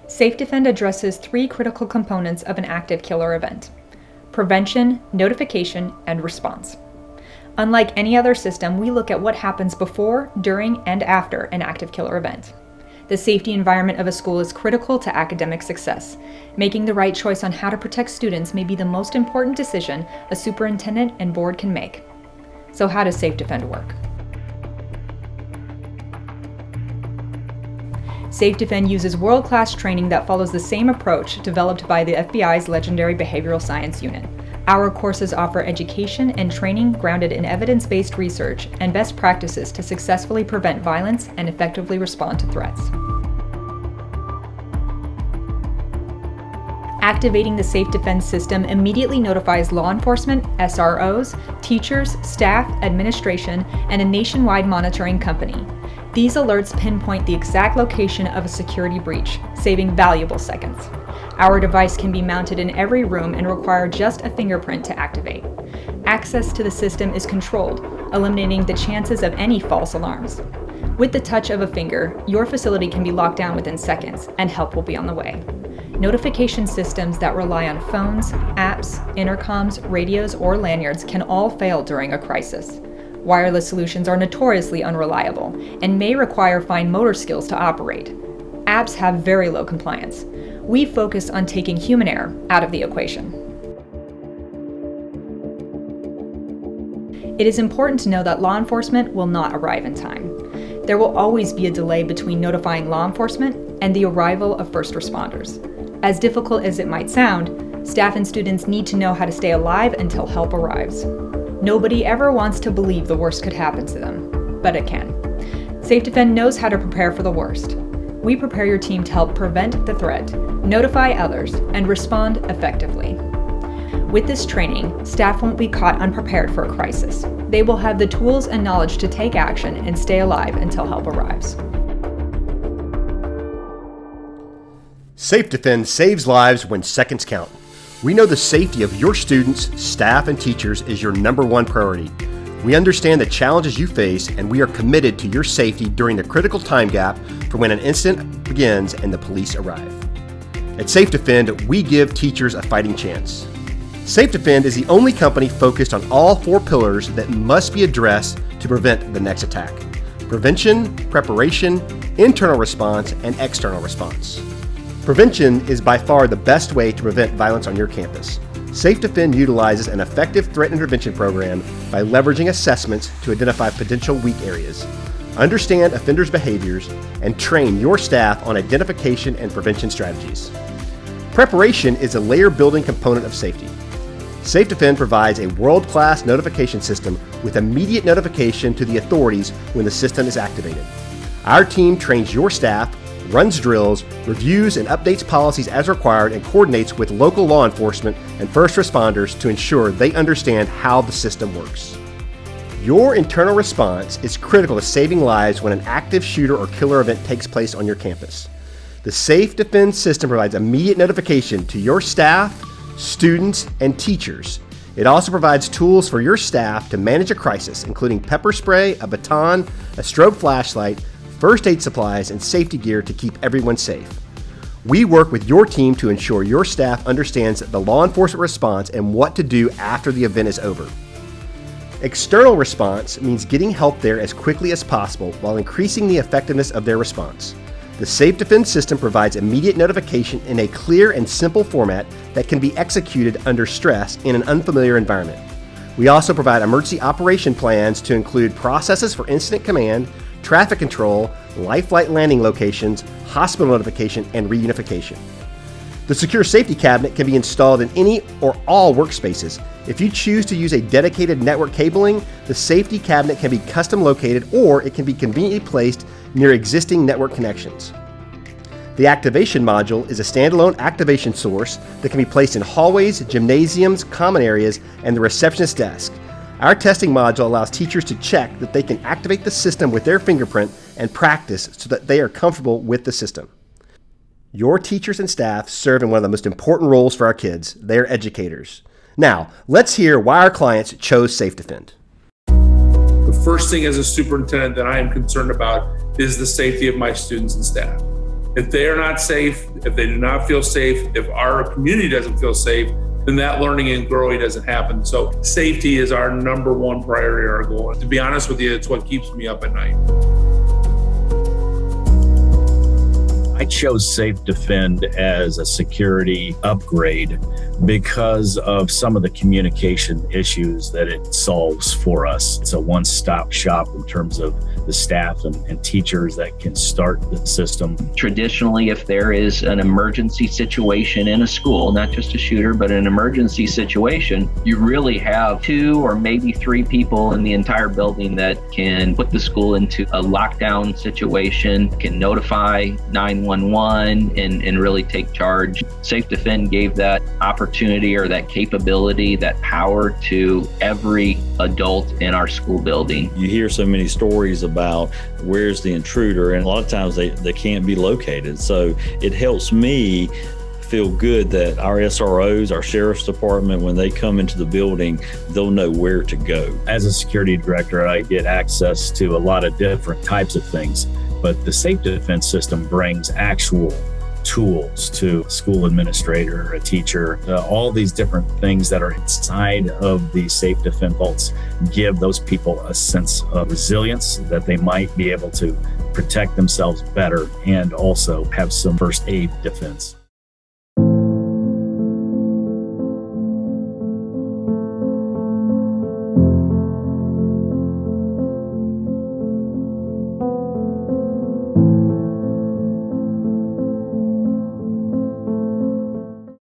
SafeDefend addresses three critical components of an active killer event: prevention, notification, and response. Unlike any other system, we look at what happens before, during, and after an active killer event. The safety environment of a school is critical to academic success. Making the right choice on how to protect students may be the most important decision a superintendent and board can make. So how does SafeDefend work? SafeDefend uses world-class training that follows the same approach developed by the FBI's legendary behavioral science unit. Our courses offer education and training grounded in evidence-based research and best practices to successfully prevent violence and effectively respond to threats. Activating the SafeDefend system immediately notifies law enforcement, SROs, teachers, staff, administration, and a nationwide monitoring company. These alerts pinpoint the exact location of a security breach, saving valuable seconds. Our device can be mounted in every room and require just a fingerprint to activate. Access to the system is controlled, eliminating the chances of any false alarms. With the touch of a finger, your facility can be locked down within seconds, and help will be on the way. Notification systems that rely on phones, apps, intercoms, radios, or lanyards can all fail during a crisis. Wireless solutions are notoriously unreliable and may require fine motor skills to operate. Apps have very low compliance. We focus on taking human error out of the equation. It is important to know that law enforcement will not arrive in time. There will always be a delay between notifying law enforcement and the arrival of first responders. As difficult as it might sound, staff and students need to know how to stay alive until help arrives. Nobody ever wants to believe the worst could happen to them, but it can. SafeDefend knows how to prepare for the worst. We prepare your team to help prevent the threat, notify others, and respond effectively. With this training, staff won't be caught unprepared for a crisis. They will have the tools and knowledge to take action and stay alive until help arrives. SafeDefend saves lives when seconds count. We know the safety of your students, staff, and teachers is your number one priority. We understand the challenges you face, and we are committed to your safety during the critical time gap from when an incident begins and the police arrive. At SafeDefend, we give teachers a fighting chance. SafeDefend is the only company focused on all four pillars that must be addressed to prevent the next attack: prevention, preparation, internal response, and external response. Prevention is by far the best way to prevent violence on your campus. SafeDefend utilizes an effective threat intervention program by leveraging assessments to identify potential weak areas, understand offenders' behaviors, and train your staff on identification and prevention strategies. Preparation is a layer-building component of safety. SafeDefend provides a world-class notification system with immediate notification to the authorities when the system is activated. Our team trains your staff, runs drills, reviews and updates policies as required, and coordinates with local law enforcement and first responders to ensure they understand how the system works. Your internal response is critical to saving lives when an active shooter or killer event takes place on your campus. The SafeDefend system provides immediate notification to your staff, students, and teachers. It also provides tools for your staff to manage a crisis, including pepper spray, a baton, a strobe flashlight, first aid supplies, and safety gear to keep everyone safe. We work with your team to ensure your staff understands the law enforcement response and what to do after the event is over. External response means getting help there as quickly as possible while increasing the effectiveness of their response. The SafeDefend system provides immediate notification in a clear and simple format that can be executed under stress in an unfamiliar environment. We also provide emergency operation plans to include processes for incident command, traffic control, life flight landing locations, hospital notification, and reunification. The secure safety cabinet can be installed in any or all workspaces. If you choose to use a dedicated network cabling, the safety cabinet can be custom located, or it can be conveniently placed near existing network connections. The activation module is a standalone activation source that can be placed in hallways, gymnasiums, common areas, and the receptionist desk. Our testing module allows teachers to check that they can activate the system with their fingerprint and practice so that they are comfortable with the system. Your teachers and staff serve in one of the most important roles for our kids. They are educators. Now, let's hear why our clients chose SafeDefend. The first thing as a superintendent that I am concerned about is the safety of my students and staff. If they are not safe, if they do not feel safe, if our community doesn't feel safe, then that learning and growing doesn't happen. So safety is our number one priority, our goal. And to be honest with you, it's what keeps me up at night. I chose SafeDefend as a security upgrade because of some of the communication issues that it solves for us. It's a one-stop shop in terms of the staff and teachers that can start the system. Traditionally, if there is an emergency situation in a school, not just a shooter, but an emergency situation, you really have 2 or maybe 3 people in the entire building that can put the school into a lockdown situation, can notify 911 and really take charge. SafeDefend gave that opportunity or that capability, that power to every adult in our school building. You hear so many stories about where's the intruder, and a lot of times they can't be located. So it helps me feel good that our SROs, our sheriff's department, when they come into the building, they'll know where to go. As a security director, I get access to a lot of different types of things, but the SafeDefend system brings actual tools to a school administrator, a teacher, all these different things that are inside of the SafeDefend vaults give those people a sense of resilience that they might be able to protect themselves better and also have some first aid defense.